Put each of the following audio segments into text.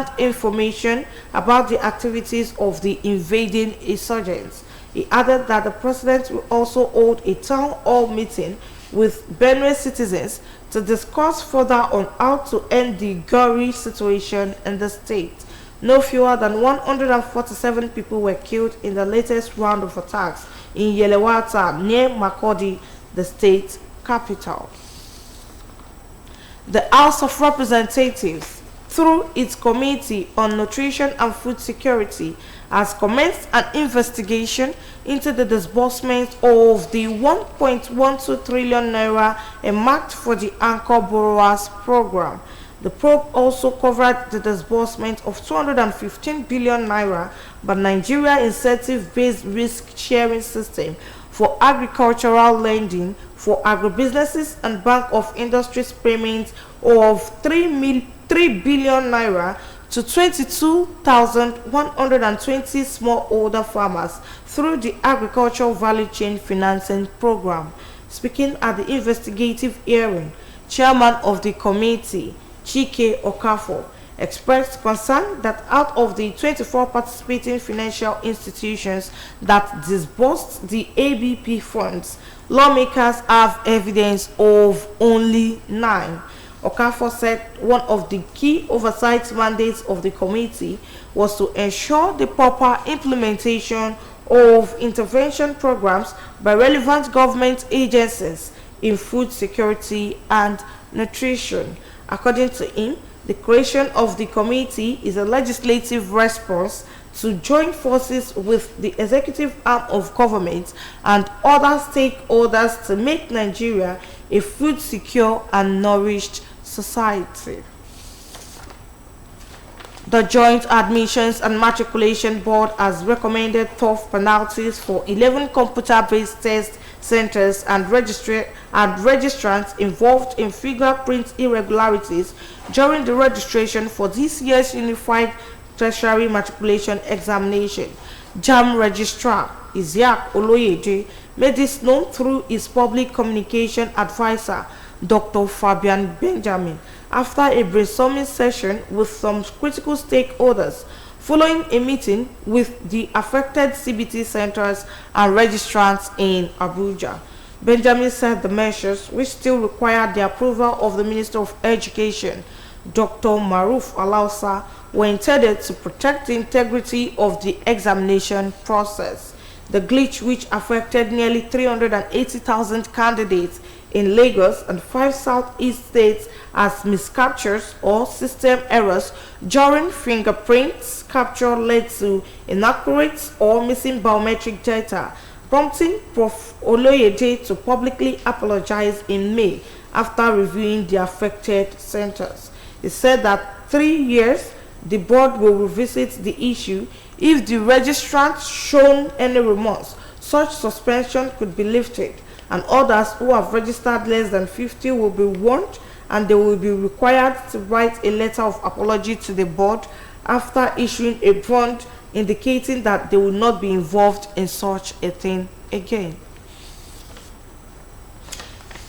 relevant information about the activities of the invading insurgents. He added that the president will also hold a town hall meeting with Benue citizens to discuss further on how to end the gory situation in the state. No fewer than 147 people were killed in the latest round of attacks in Yelewata near Makurdi, the state capital. The House of Representatives, through its Committee on Nutrition and Food Security, has commenced an investigation into the disbursement of the 1.12 trillion naira earmarked for the Anchor Borrowers Program. The probe also covered the disbursement of 215 billion naira by Nigeria Incentive-Based Risk-Sharing System for agricultural lending for agribusinesses and Bank of Industries payments of 3 billion naira to 22,120 smallholder farmers through the Agricultural Value Chain Financing Program. Speaking at the investigative hearing, Chairman of the committee, Chike Okafor, expressed concern that out of the 24 participating financial institutions that disbursed the ABP funds, lawmakers have evidence of only 9. Okafor said one of the key oversight mandates of the committee was to ensure the proper implementation of intervention programs by relevant government agencies in food security and nutrition. According to him, the creation of the committee is a legislative response to join forces with the executive arm of government and other stakeholders to make Nigeria a food secure and nourished society. The Joint Admissions and Matriculation Board has recommended tough penalties for 11 computer-based test centers and registrants involved in fingerprint irregularities during the registration for this year's Unified Tertiary Matriculation Examination. JAM Registrar Isiaq Oloyede made this known through his public communication advisor, Dr. Fabian Benjamin, after a brainstorming session with some critical stakeholders following a meeting with the affected CBT centers and registrants in Abuja. Benjamin said the measures, which still required the approval of the Minister of Education, Dr. Maruf Alausa, were intended to protect the integrity of the examination process. The glitch, which affected nearly 380,000 candidates in Lagos and 5 southeast states, as miscaptures or system errors during fingerprints capture led to inaccurate or missing biometric data, prompting Prof. Oloyede to publicly apologize in May after reviewing the affected centers. He said that 3 years the board will revisit the issue. If the registrant shown any remorse, such suspension could be lifted, and others who have registered less than 50 will be warned, and they will be required to write a letter of apology to the board after issuing a bond indicating that they will not be involved in such a thing again.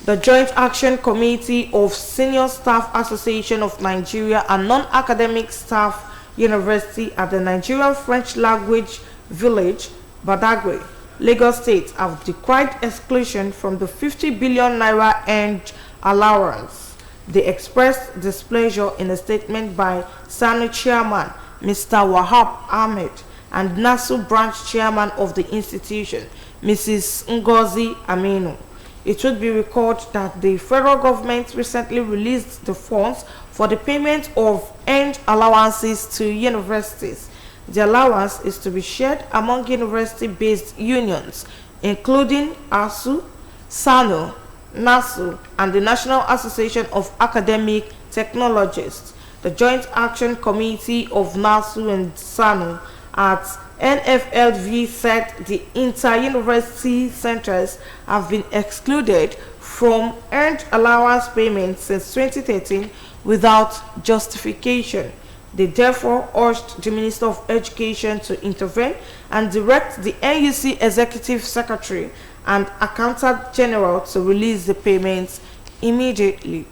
The Joint Action Committee of Senior Staff Association of Nigeria and Non-Academic Staff University at the Nigerian French Language Village, Badagry, Lagos State, have decried exclusion from the 50 billion naira earned allowance. They expressed displeasure in a statement by SANU Chairman Mr. Wahab Ahmed and NASU Branch Chairman of the institution, Mrs. Ngozi Aminu. It should be recalled that the federal government recently released the funds for the payment of earned allowances to universities. The allowance is to be shared among university-based unions, including ASU, SANU, NASU, and the National Association of Academic Technologists. The Joint Action Committee of NASU and SANU at NFLV said the inter-university centers have been excluded from earned allowance payments since 2013 without justification. They therefore urged the Minister of Education to intervene and direct the NUC Executive Secretary and Accountant General to release the payments immediately.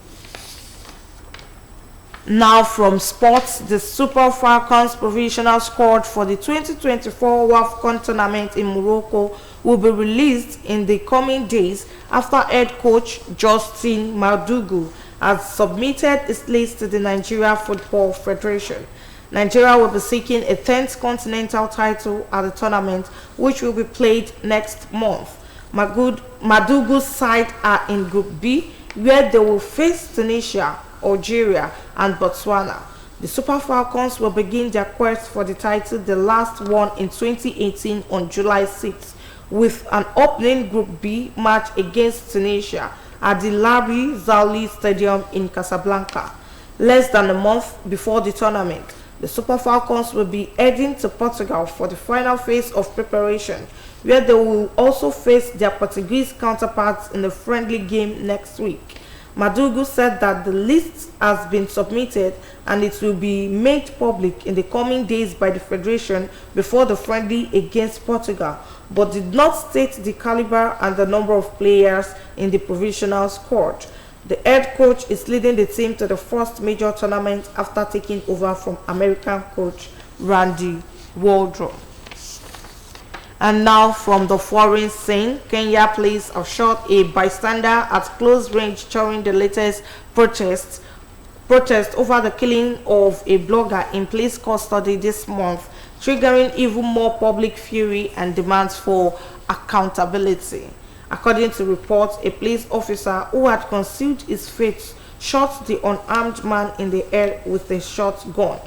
Now from sports, the Super Falcons provisional squad for the 2024 WAFCON tournament in Morocco will be released in the coming days after head coach Justin Madugu has submitted his list to the Nigeria Football Federation. Nigeria will be seeking a 10th continental title at the tournament, which will be played next month. Madugu's side are in Group B, where they will face Tunisia, Algeria, and Botswana. The Super Falcons will begin their quest for the title they last won in 2018 on July 6, with an opening Group B match against Tunisia at the Larbi Zaouli Stadium in Casablanca. Less than a month before the tournament, the Super Falcons will be heading to Portugal for the final phase of preparation, where they will also face their Portuguese counterparts in a friendly game next week. Madugu said that the list has been submitted and it will be made public in the coming days by the Federation before the friendly against Portugal, but did not state the caliber and the number of players in the provisional squad. The head coach is leading the team to the first major tournament after taking over from American coach Randy Waldron. And now from the foreign scene, Kenya police have shot a bystander at close range during the latest protest over the killing of a blogger in police custody this month, triggering even more public fury and demands for accountability. According to reports, a police officer who had concealed his face shot the unarmed man in the head with a shotgun.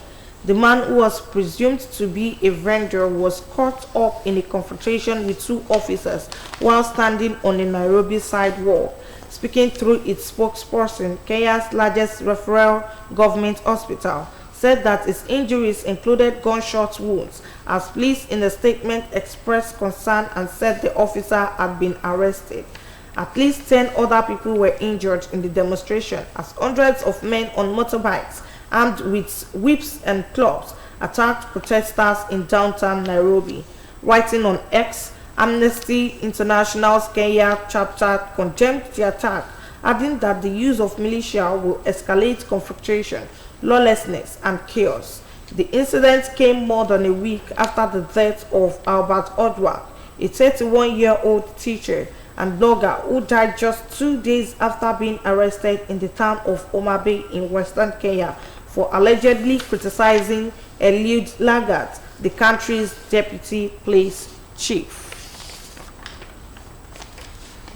The man, who was presumed to be a vendor, was caught up in a confrontation with two officers while standing on a Nairobi sidewalk. Speaking through its spokesperson, Kenya's largest referral government hospital said that its injuries included gunshot wounds, as police in a statement expressed concern and said the officer had been arrested. At least 10 other people were injured in the demonstration as hundreds of men on motorbikes armed with whips and clubs attacked protesters in downtown Nairobi. Writing on X, Amnesty International's Kenya chapter condemned the attack, adding that the use of militia will escalate confrontation, lawlessness, and chaos. The incident came more than a week after the death of Albert Odwak, a 31-year-old teacher and blogger who died just 2 days after being arrested in the town of Homa Bay in western Kenya for allegedly criticizing Eliud Lagat, the country's deputy police chief.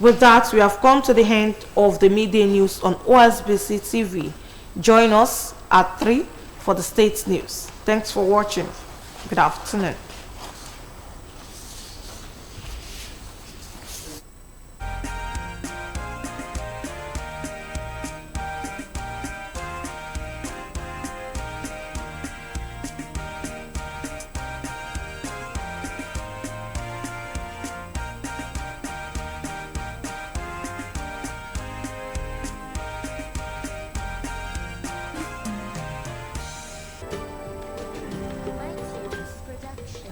With that, we have come to the end of the midday news on OSBC TV. Join us at 3 for the state's news. Thanks for watching. Good afternoon. Production.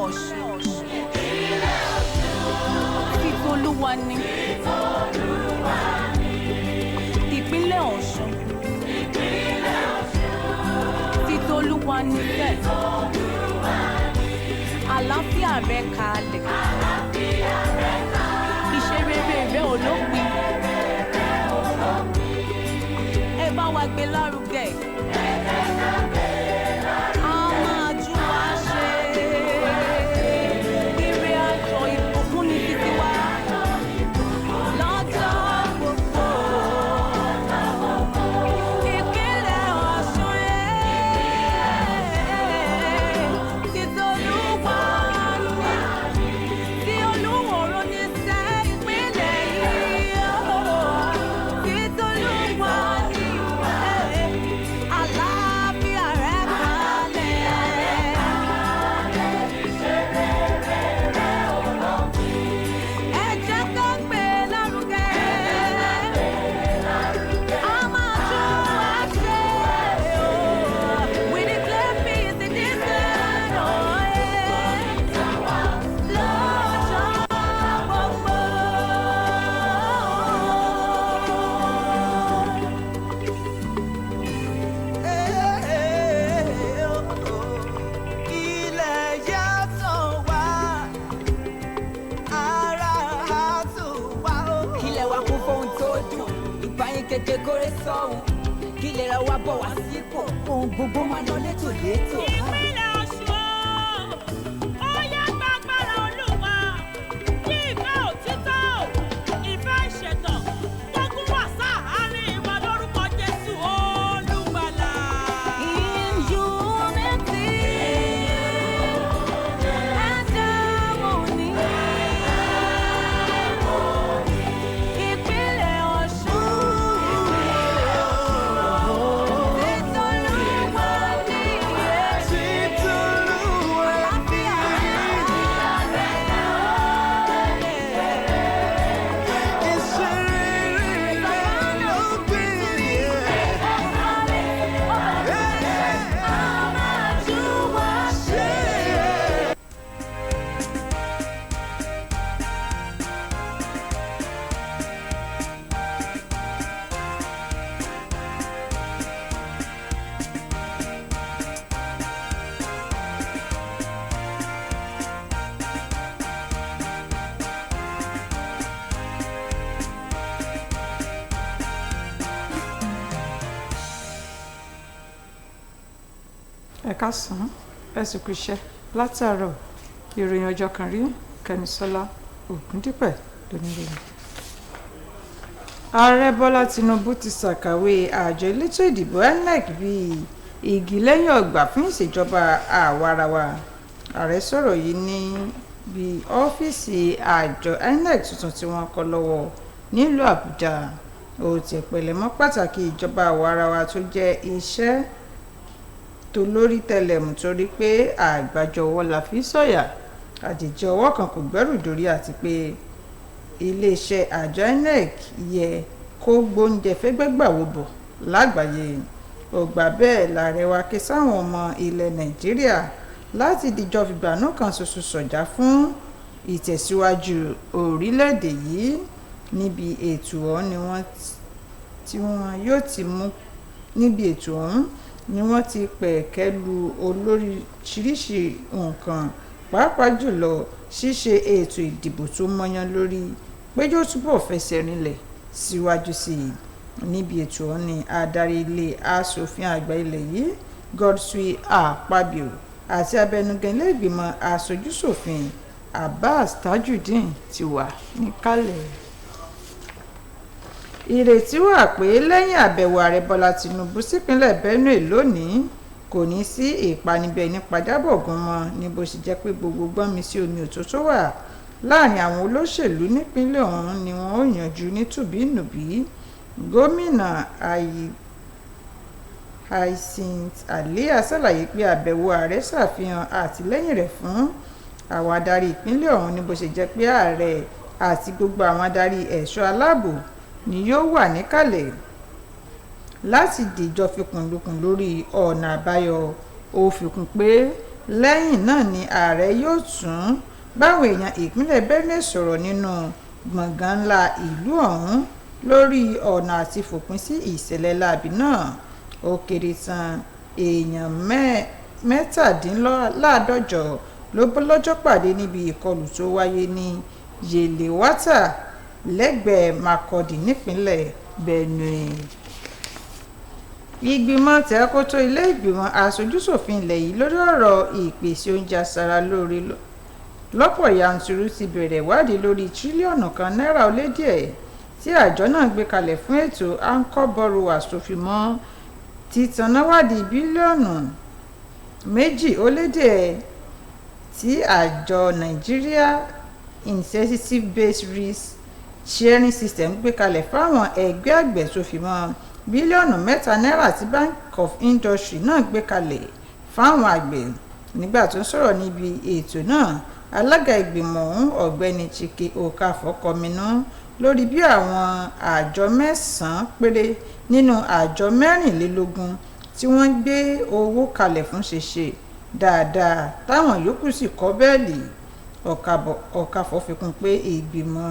Ọ̀ṣun títolúwa ni ìpínlẹ̀ Ọ̀ṣun títolúwa ni bẹ́ẹ̀ àlàáfíà rẹ̀ kalẹ̀ iṣẹ́ rere rẹ̀ olópin ẹ bá wa gbé lárugẹ. Kékeré sọ́hun kí lè ra wá bọ̀ wá sípò ohun gbogbo máa lọ létòlétò. Ìpínlẹ̀ Ọ̀ṣun ó yá gbàgbára Olúwa kí ìfẹ́ òtítọ́ ìfẹ́ ìṣẹ̀tàn gbógun wà sáàárín wa lórúkọ Jésù Olùgbàlà. In unity and harmony. Ìpínlẹ̀ Ọ̀ṣun. Ẹ káàsán, ẹ sì kú iṣẹ́ látàárọ̀. Ìròyìn ọjọ́ kan rí Kẹ́misọ́lá Ògúndípẹ̀ lóníròyìn. Ààrẹ Bọ́lá Tinubu ti ṣàkàwé àjọ elétò ìdìbò INEC bíi igi lẹ́yìn ọgbà fún ìṣèjọba àwarawa. Ààrẹ sọ̀rọ̀ yìí ní bí ọ́fíìsì àjọ INEC tuntun tí wọ́n kọ́ lọ́wọ́ nílùú Àbújá. Ó ti pẹ̀lẹ́mọ́ pàtàkì ìjọba àwarawa tó jẹ́ iṣẹ́ tó lórí tẹlẹ̀mù torí pé àgbájọ ọwọ́ la fi sọ̀yà, àjèjì ọwọ́ kan kò gbẹ́rù dórí, àti pé iléeṣẹ́ àjọ INEC yẹ kó gbóúnjẹ fẹ́gbẹ́gbàwò bọ̀ lágbàáyé. Ó gbà bẹ́ẹ̀ láàrẹ wa ké sáwọn ọmọ ilẹ̀ Nàìjíríà láti dìjọ fìgbànú kan ṣoṣo sọ̀jà fún ìtẹ̀síwájú orílẹ̀-èdè yìí. Níbi ètò ọ̀hún ni wọ́n ti pẹ̀kẹ́lu olóríṣiríṣi nǹkan, pàápàá jùlọ ṣíṣe ètò ìdìbò tó mọ́yán lórí péjọ túbọ̀ fẹsẹ̀ rinlẹ̀ síwájú sí i. Níbi ètò ọ̀hún ni adarí ilé aṣòfin àgbà ilẹ̀ yìí Godswill Akpabio àti abẹnugan ilé ìgbìmọ̀ aṣojúṣòfin Abbas Tajudeen ti wà níkàlẹ̀. Ìrètí wà pé lẹ́yìn àbẹ̀wò ààrẹ Bọ́lá Tinubu sípínlẹ̀ Benue lónìí kò ní sí ìpanibẹ̀ ní Pajábọ̀gún mọ́, ní bó ṣe jẹ́ pé gbogbo gbọ́nmi sí omi òtó tó wà láàrin àwọn olóṣèlú nípínlẹ̀ ọ̀hún ni wọ́n ó yanjú ní tùbínùbí. Gómìnà Hyacinth Alia ṣàlàyé pé àbẹ̀wò ààrẹ ṣàfihàn àtìlẹ́yìn rẹ̀ fún àwọn adarí ìpínlẹ̀ ọ̀hún, ní bó ṣe jẹ́ pé ààrẹ àti gbogbo àwọn adarí ẹ̀ṣọ́ aláàbò ni yóò wà níkàlẹ̀ láti dìjọ fikùnlukùn lórí ọ̀nà àbáyọ. Ó fi kún pé lẹ́yìn náà ni ààrẹ yóò tún báwọn èèyàn ìpínlẹ̀ Benue sọ̀rọ̀ nínú gbọ̀ngàn ńlá ìlú ọ̀hún lórí ọ̀nà àti fòpin sí ìṣẹ̀lẹ̀ láabi náà. Ó kéré tán èèyàn mẹ́tàdínláàádọ́jọ ló bọ́lọ́jọ́ pàdé níbi ìkọlù tó wáyé ní Yelewata lẹ́gbẹ̀ẹ́ Makurdi nípínlẹ̀ Benue. Ìgbìmọ̀ tẹ̀kótó ilé ìgbìmọ̀ aṣojú-ṣòfin ilẹ̀ yìí lórí ọ̀rọ̀ ìpèsè oúnjẹ aṣara lóore lọ́pọ̀ yanturu ti bẹ̀rẹ̀ ìwádìí lórí tírílíọ̀nù kan náírà ó lé díẹ̀ tí àjọ náà gbé kalẹ̀ fún ètò anchor borrowers tó fi mọ́ títanáwádìí bílíọ̀nù 2 ó lé díẹ̀ tí àjọ Nigeria Insensitive Base Risk Sharing System gbé kalẹ̀ fáwọn ẹgbẹ́ àgbẹ̀ tó fi mọ́ bílíọ̀nù 3 náírà tí Bank of Industry náà gbé kalẹ̀ fáwọn àgbẹ̀. Nígbà tó ń sọ̀rọ̀ níbi ètò náà, alága ìgbìmọ̀ ọ̀hún ọ̀gbẹ́ni Chike Okafor kọminú lórí bí àwọn àjọ 9 péré nínú àjọ 24 tí wọ́n gbé owó kalẹ̀ fún ṣe dáadáa táwọn yòókù sì kọ̀ bẹ́ẹ̀lì. Okafor fi kún pé ìgbìmọ̀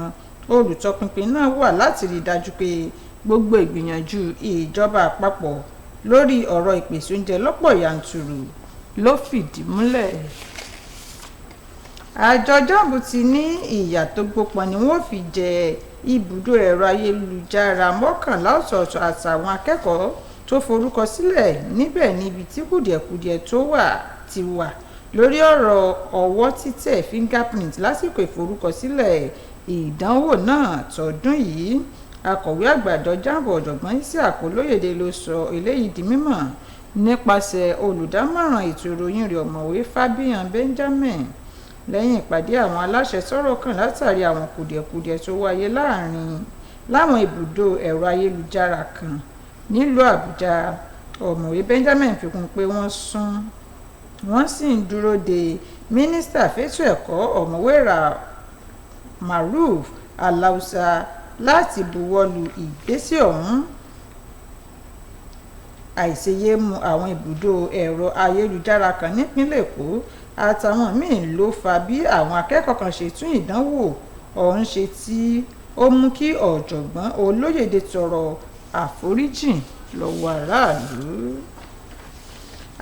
olùtọpinpin náà wà láti rí dájú pé gbogbo ìgbìyànjú ìjọba àpapọ̀ lórí ọ̀rọ̀ ìpèsè oúnjẹ lọ́pọ̀ yanturu ló fìdí múlẹ̀. Àjọ JAMB ti ní ìyà tó gbópọn ni wọ́n fi jẹ ibùdó ẹ̀rọ ayélujára 11 ọ̀tọ̀ọ̀tọ̀ àtàwọn akẹ́kọ̀ọ́ tó forúkọ sílẹ̀ níbẹ̀ níbi tí kùdìẹ̀kudiẹ ti wà lórí ọ̀rọ̀ ọwọ́ títẹ̀ fingerprint lásìkò ìforúkọsílẹ̀ ìdánwò náà tọdún yìí. Akọ̀wé àgbà àjọ JAMB ọ̀jọ̀gbọ́n Isiaq Olóyèdè ló sọ eléyìí di mímọ̀ nípasẹ̀ olùdámọ̀ràn ètò ìròyìn rẹ̀ ọ̀mọ̀wé Fabian Benjamin lẹ́yìn ìpàdé àwọn aláṣẹ sọ̀rọ̀ kan látàrí àwọn kùdìẹ̀kudiẹ tó wáyé láwọn ibùdó ẹ̀rọ ayélujára kan nílùú Àbújá. Ọ̀mọ̀wé Benjamin fi kún pé wọ́n sì ń dúró de mínísítà fétò ẹ̀kọ́ ọ̀mọ̀wé Maruf Alausa láti buwọ́lu ìgbésẹ̀ ọ̀hún. Àìṣeyému àwọn ibùdó ẹ̀rọ ayélujára kan nípínlẹ̀ Èkó àtàwọn míì ló fa bí àwọn akẹ́kọ̀ọ́ kan ṣe tún ìdánwò ọ̀hún ṣe tí ó mú kí ọ̀jọ̀gbọ́n Olóyèdè tọrọ àforíjìn lọ́wọ́ aráàlú.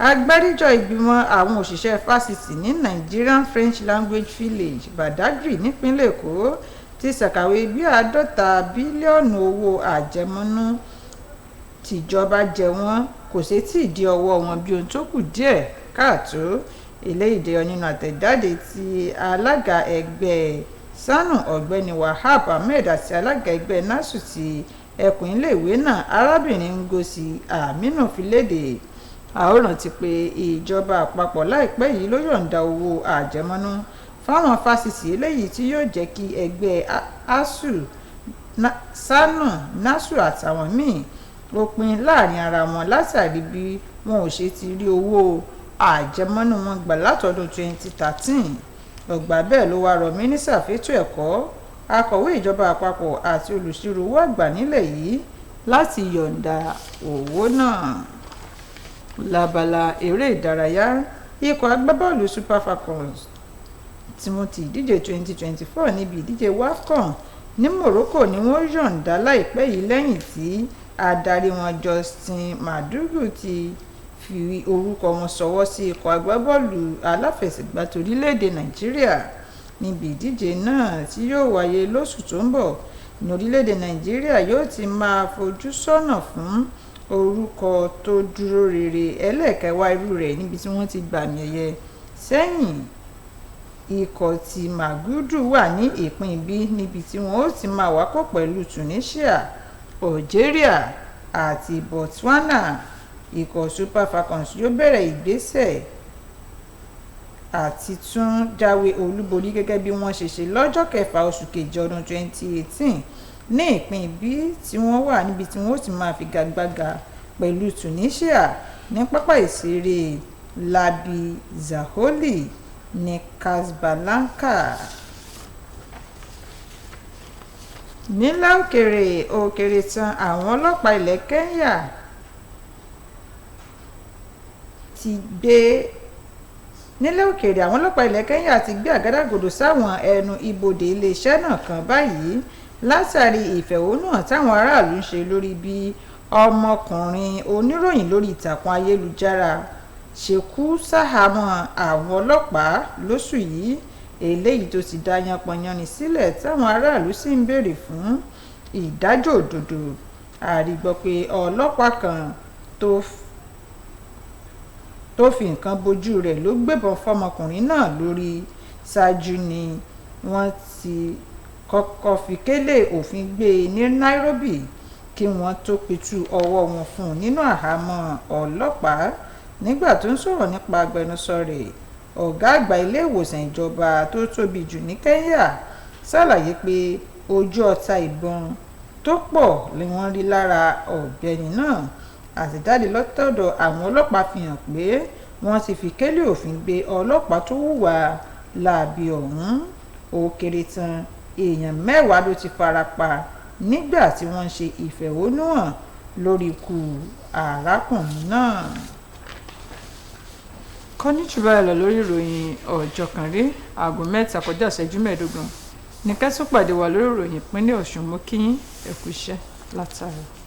Agbáríjọ ìgbìmọ̀ àwọn òṣìṣẹ́ fásitì ní Nigerian French Language Village Badagry nípínlẹ̀ Èkó ti ṣàkàwé bí 50 bílíọ̀nù owó àjẹmọ́nú tìjọba jẹ wọ́n kò sì tí ì di ọwọ́ wọn bí ohun tó kù díẹ̀ káàtó. Eléyìí dé nínú àtẹ̀jáde tí alága ẹgbẹ́ SANU ọ̀gbẹ́ni Wahab Ahmed àti alága ẹgbẹ́ NASU ti ẹkùn iléèwé náà arábìnrin Ngozi Aminu fi léde. A ó rántí pé ìjọba àpapọ̀ láìpẹ́ yìí ló yọ̀ǹda owó àjẹmọ́nú fáwọn fásitì eléyìí tí yóò jẹ́ kí ẹgbẹ́ ASUU SANU NASU àtàwọn míì ó pín láàrin ara wọn látàrí bí wọn ò ṣe ti rí owó àjẹmọ́nú wọn gbà látọdún 2013. Ọgbà bẹ́ẹ̀ ló wá rọ mínísítà fétò ẹ̀kọ́, akọ̀wé ìjọba àpapọ̀ àti olùṣírò owó àgbà nílẹ̀ yìí láti yọ̀ǹda owó náà. Lábala eré ìdárayá, ikọ̀ agbábọ́ọ̀lù Super Falcons tí wọ́n ti ìdíje 2024 níbi ìdíje WAFCON ní Morocco ni wọ́n yọ̀ǹda láìpẹ́ yìí lẹ́yìn tí adarí wọn Justin Madugu ti fi orúkọ wọn ṣọwọ́ sí ikọ̀ agbábọ́ọ̀lù aláfẹsẹ̀gbá torílẹ̀-èdè Nàìjíríà níbi ìdíje náà tí yóò wáyé lóṣù tó ń bọ̀. Ní orílẹ̀-èdè Nàìjíríà yóò ti máa fojú sọ́nà fún orúkọ tó dúró rere ẹlẹ́ẹ̀kẹwàá irú rẹ̀ níbi tí wọ́n ti gbàmì ẹ̀yẹ sẹ́yìn. Ikọ̀ ti Magudu wà ní ìpín B níbi tí wọ́n ó ti máa wákò pẹ̀lú Tunisia, Algeria àti Botswana. Ikọ̀ Super Falcons yóò bẹ̀rẹ̀ ìgbésẹ̀ àti tún jáwé olúborí gẹ́gẹ́ bí wọ́n ṣe ṣe lọ́jọ́ 6 oṣù kejì ọdún 2018 ní ìpín B tí wọ́n wà níbi tí wọ́n ó ti máa figagbága pẹ̀lú Tunisia ní pápá ìṣeré Labi Zaholi ní Casablanca. Nílẹ̀ òkèrè tán àwọn ọlọ́pàá ilẹ̀ Kenya ti gbé nílẹ̀ òkèèrè àwọn ọlọ́pàá ilẹ̀ Kenya ti gbé àgádágodo sáwọn ẹnu ibodè iléeṣẹ́ náà kan báyìí látàrí ìfẹ̀hónúhàn táwọn aráàlú ń ṣe lórí bí ọmọkùnrin oníròyìn lórí ìtàkùn ayélujára ṣe kú sáhàámọ́ àwọn ọlọ́pàá lóṣù yìí, eléyìí tó ti dá yanpanyanni sílẹ̀ táwọn aráàlú sì ń béèrè fún ìdájọ́ òdodo. A rí gbọ́ pé ọlọ́pàá kan tó fi nǹkan bojú rẹ̀ ló gbébọn fọmọkùnrin náà lórí. Ṣáájú ni wọ́n ti kọ́kọ́ fi kélé òfin gbé e ní Nairobi kí wọ́n tó pitú ọwọ́ wọn fún un nínú àhámọ́ ọlọ́pàá. Nígbà tó ń sọ̀rọ̀ nípa agbẹnusọ rẹ̀, ọ̀gá àgbà ilé ìwòsàn ìjọba tó tóbi jù ní Kenya ṣàlàyé pé ojú ọta ìbọn tó pọ̀ ni wọ́n rí lára ọ̀gbẹ́ni náà. Àtẹ̀jáde látọ̀dọ̀ àwọn ọlọ́pàá fi hàn pé wọ́n ti fi kélé òfin gbé ọlọ́pàá tó hùwà láabi ọ̀hún. Ó kéré tán èèyàn 10 ló ti farapa nígbà tí wọ́n ń ṣe ìfẹ̀hónúhàn lórí ikú arákùnrin náà. Kọ́ni jù báyìí lọ lórí ìròyìn ọjọ́ kan rí aago 7:15 ní kẹ́sùn pàdé wa lórí ìròyìn ìpínlẹ̀ Ọ̀ṣun. Mo kí yín ẹ kú iṣẹ́ látàrí.